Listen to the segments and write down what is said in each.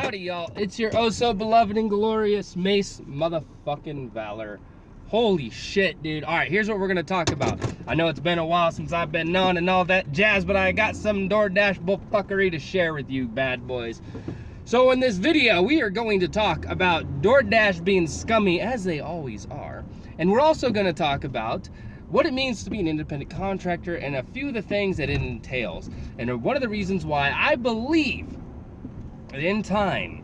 Howdy, y'all. It's your oh so beloved and glorious Mace motherfucking Valor. Holy shit, dude. All right, here's what we're gonna talk about. I know it's been a while since I've been on and all that jazz, but I got some DoorDash bullfuckery to share with you bad boys. So in this video, we are going to talk about DoorDash being scummy, as they always are. And we're also gonna talk about what it means to be an independent contractor and a few of the things that it entails. And one of the reasons why I believe in time,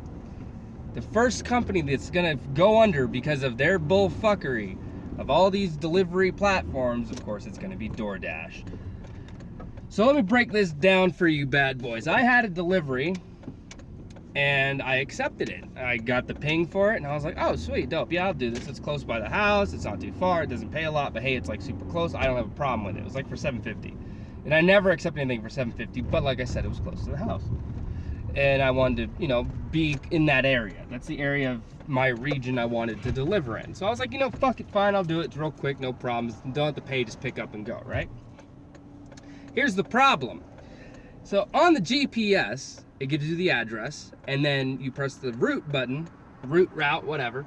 the first company that's gonna go under because of their bullfuckery of all these delivery platforms, of course, it's gonna be DoorDash. So let me break this down for you bad boys. I had a delivery and I accepted it. I got the ping for it and I was like, oh sweet, dope, yeah, I'll do this. It's close by the house, it's not too far, it doesn't pay a lot, but hey, it's like super close. I don't have a problem with it. It was like for $7.50. And I never accept anything for $7.50, but like I said, it was close to the house. And I wanted to, be in that area. That's the area of my region I wanted to deliver in. So I was like, fuck it, fine, I'll do it. It's real quick, no problems. Don't have to pay, just pick up and go, right? Here's the problem. So on the GPS, it gives you the address, and then you press the route button, route, whatever,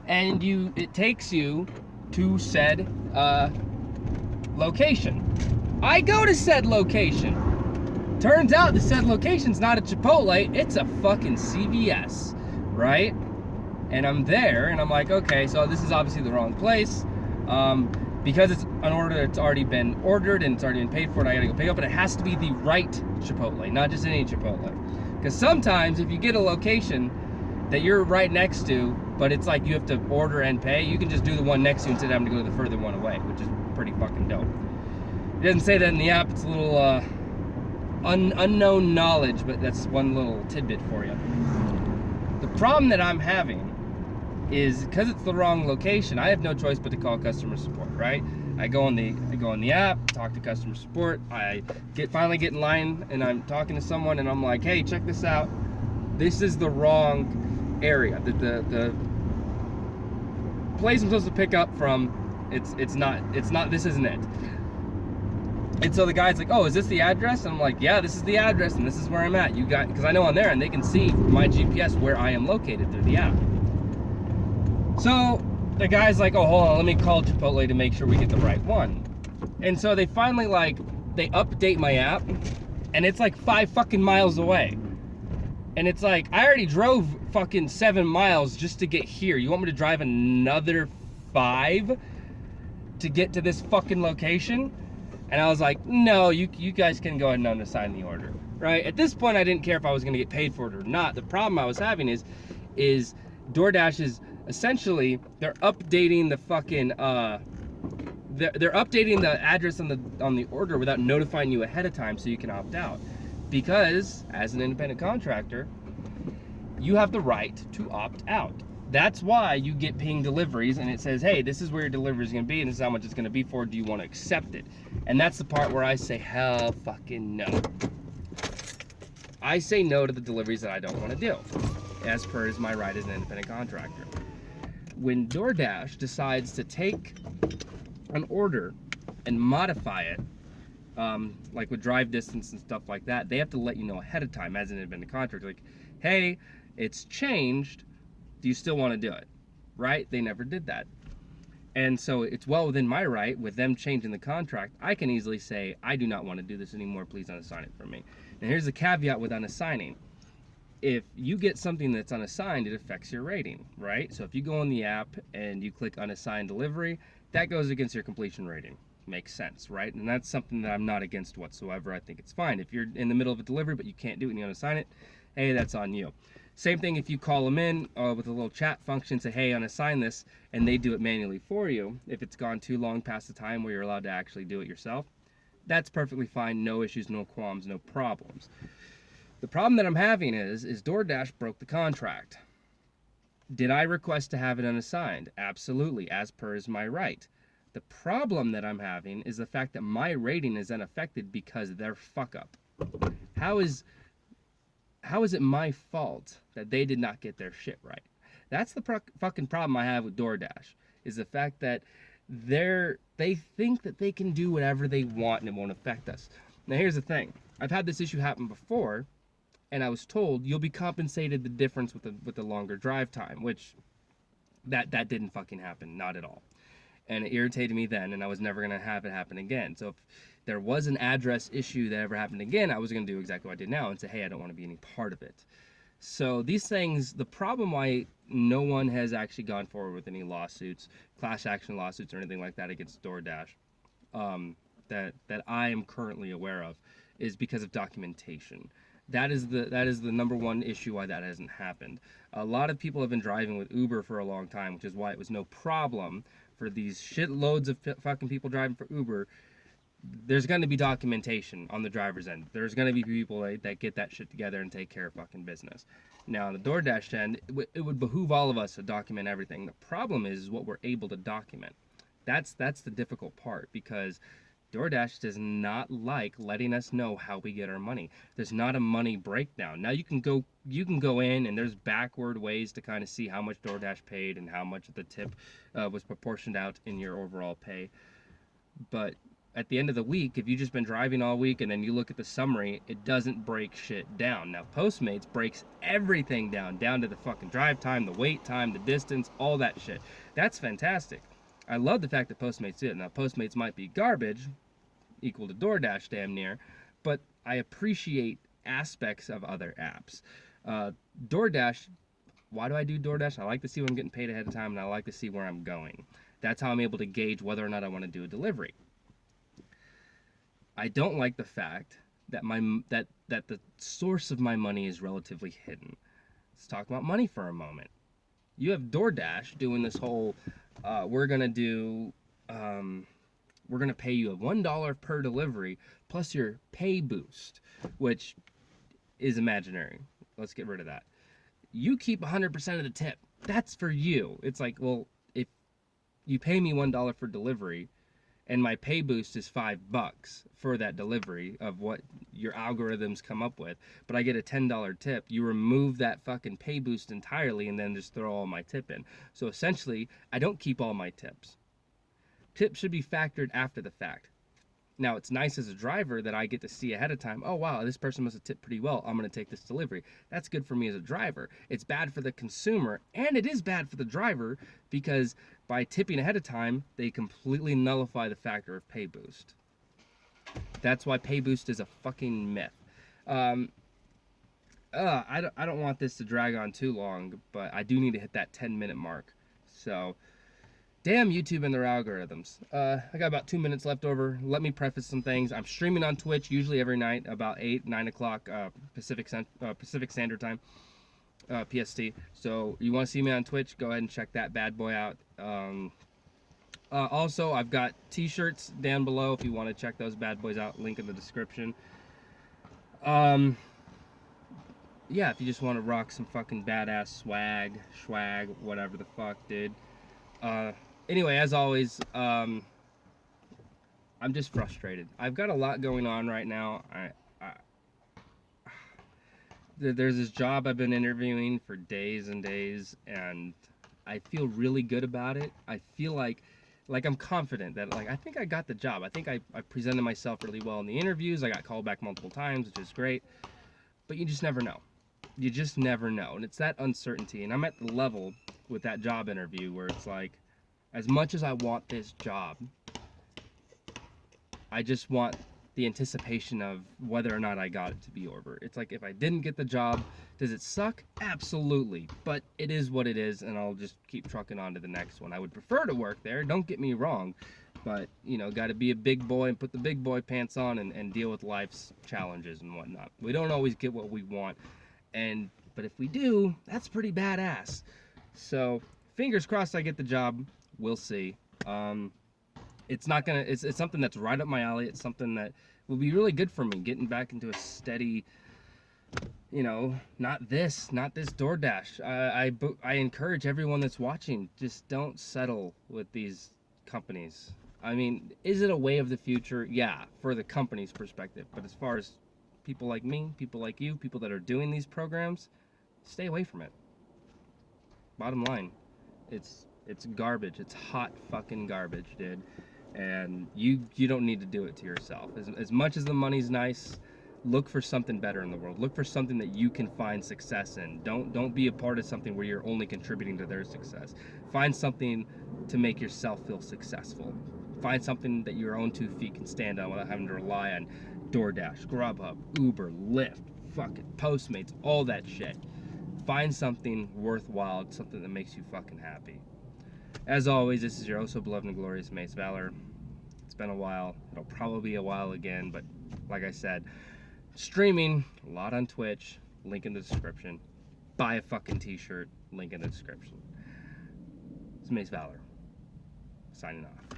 and it takes you to said location. I go to said location. Turns out the said location's not a Chipotle, it's a fucking CVS, right? And I'm there, and I'm like, okay, so this is obviously the wrong place. Because it's an order that's already been ordered and it's already been paid for, and I gotta go pick up, but it has to be the right Chipotle, not just any Chipotle. Because sometimes if you get a location that you're right next to, but it's like you have to order and pay, you can just do the one next to you instead of having to go to the further one away, which is pretty fucking dope. It doesn't say that in the app, it's a little, unknown knowledge, but that's one little tidbit for you. The problem that I'm having is because it's the wrong location, I have no choice but to call customer support, right? I go on the app, talk to customer support, I finally get in line and I'm talking to someone and I'm like, hey, check this out. This is the wrong area. The place I'm supposed to pick up from, it's not, this isn't it. And so the guy's like, oh, is this the address? And I'm like, yeah, this is the address and this is where I'm at. Because I know on there and they can see my GPS where I am located through the app. So the guy's like, oh, hold on, let me call Chipotle to make sure we get the right one. And so they finally they update my app and it's like 5 fucking miles away. And it's like, I already drove fucking 7 miles just to get here. You want me to drive another 5 to get to this fucking location? And I was like, no, you guys can go ahead and unassign the order, right? At this point, I didn't care if I was gonna get paid for it or not. The problem I was having is DoorDash is essentially, they're updating the fucking, they're updating the address on the order without notifying you ahead of time so you can opt out. Because, as an independent contractor, you have the right to opt out. That's why you get ping deliveries and it says, hey, this is where your delivery is going to be and this is how much it's going to be for. Do you want to accept it? And that's the part where I say, hell fucking no. I say no to the deliveries that I don't want to do, as per is my right as an independent contractor. When DoorDash decides to take an order and modify it, like with drive distance and stuff like that, they have to let you know ahead of time as an independent contractor, like, hey, it's changed. Do you still want to do it? Right? They never did that. And so it's well within my right, with them changing the contract, I can easily say, I do not want to do this anymore, please unassign it for me. Now here's the caveat with unassigning. If you get something that's unassigned, it affects your rating, right? So if you go on the app and you click unassigned delivery, that goes against your completion rating. Makes sense, right? And that's something that I'm not against whatsoever. I think it's fine. If you're in the middle of a delivery but you can't do it and you unassign it, hey, that's on you. Same thing if you call them in with a little chat function, say, hey, unassign this, and they do it manually for you. If it's gone too long past the time where you're allowed to actually do it yourself, that's perfectly fine. No issues, no qualms, no problems. The problem that I'm having is DoorDash broke the contract. Did I request to have it unassigned? Absolutely, as per is my right. The problem that I'm having is the fact that my rating is unaffected because of their fuck up. How is it my fault that they did not get their shit right? That's the fucking problem I have with DoorDash, is the fact that they think that they can do whatever they want and it won't affect us. Now here's the thing. I've had this issue happen before and I was told you'll be compensated the difference with the longer drive time, which that didn't fucking happen, not at all. And it irritated me then, and I was never going to have it happen again. So if there was an address issue that ever happened again, I was going to do exactly what I did now and say, hey, I don't want to be any part of it. So these things, the problem why no one has actually gone forward with any lawsuits, class action lawsuits or anything like that against DoorDash, that I am currently aware of, is because of documentation. That is the number one issue why that hasn't happened. A lot of people have been driving with Uber for a long time, which is why it was no problem for these shitloads of fucking people driving for Uber. There's going to be documentation on the driver's end. There's going to be people that get that shit together and take care of fucking business. Now, on the DoorDash end, it would behoove all of us to document everything. The problem is what we're able to document. That's the difficult part, because DoorDash does not like letting us know how we get our money. There's not a money breakdown. Now you can go in, and there's backward ways to kind of see how much DoorDash paid and how much of the tip was proportioned out in your overall pay. But at the end of the week, if you've just been driving all week and then you look at the summary, it doesn't break shit down. Now Postmates breaks everything down to the fucking drive time, the wait time, the distance, all that shit. That's fantastic. I love the fact that Postmates did it. Now Postmates might be garbage, equal to DoorDash damn near, but I appreciate aspects of other apps. DoorDash, why do I do DoorDash? I like to see when I'm getting paid ahead of time, and I like to see where I'm going. That's how I'm able to gauge whether or not I want to do a delivery. I don't like the fact that that the source of my money is relatively hidden. Let's talk about money for a moment. You have DoorDash doing this whole, we're gonna pay you a $1 per delivery plus your pay boost, which is imaginary. Let's get rid of that. You keep 100% of the tip. That's for you. It's like, well, if you pay me $1 for delivery and my pay boost is $5 for that delivery of what your algorithms come up with, but I get a $10 tip, you remove that fucking pay boost entirely and then just throw all my tip in. So essentially, I don't keep all my tips. Tips should be factored after the fact. Now, it's nice as a driver that I get to see ahead of time, oh wow, this person must have tipped pretty well, I'm going to take this delivery. That's good for me as a driver. It's bad for the consumer, and it is bad for the driver, because by tipping ahead of time, they completely nullify the factor of pay boost. That's why pay boost is a fucking myth. I don't want this to drag on too long, but I do need to hit that 10-minute mark. So, damn YouTube and their algorithms. I got about 2 minutes left over. Let me preface some things. I'm streaming on Twitch usually every night about 9 o'clock Pacific Standard Time, PST. So you want to see me on Twitch, go ahead and check that bad boy out. Also, I've got t-shirts down below if you want to check those bad boys out. Link in the description. Yeah, if you just want to rock some fucking badass swag, whatever the fuck, dude. Anyway, as always, I'm just frustrated. I've got a lot going on right now. There's this job I've been interviewing for days and days, and I feel really good about it. I feel like I'm confident that, I think I got the job. I think I presented myself really well in the interviews. I got called back multiple times, which is great. But you just never know. You just never know. And it's that uncertainty. And I'm at the level with that job interview where it's like, as much as I want this job, I just want the anticipation of whether or not I got it to be over. It's like, if I didn't get the job, does it suck? Absolutely. But it is what it is, and I'll just keep trucking on to the next one. I would prefer to work there, don't get me wrong, but, you know, got to be a big boy and put the big boy pants on and deal with life's challenges and whatnot. We don't always get what we want, but if we do, that's pretty badass. So, fingers crossed I get the job. We'll see. It's something that's right up my alley. It's something that will be really good for me, getting back into a steady, you know, not this DoorDash. I encourage everyone that's watching, just don't settle with these companies. I mean, is it a way of the future? Yeah, for the company's perspective. But as far as people like me, people like you, people that are doing these programs, stay away from it. Bottom line, it's garbage. It's hot fucking garbage, dude. And you don't need to do it to yourself. As much as the money's nice, Look for something better in the world. Look for something that you can find success in. Don't be a part of something where you're only contributing to their success. Find something to make yourself feel successful. Find something that your own 2 feet can stand on without having to rely on DoorDash, Grubhub, Uber, Lyft, fucking Postmates, all that shit. Find something worthwhile, something that makes you fucking happy. As always, this is your oh so beloved and glorious Mace Valor. It's been a while. It'll probably be a while again, but like I said, streaming a lot on Twitch, link in the description. Buy a fucking t-shirt, link in the description. It's Mace Valor, signing off.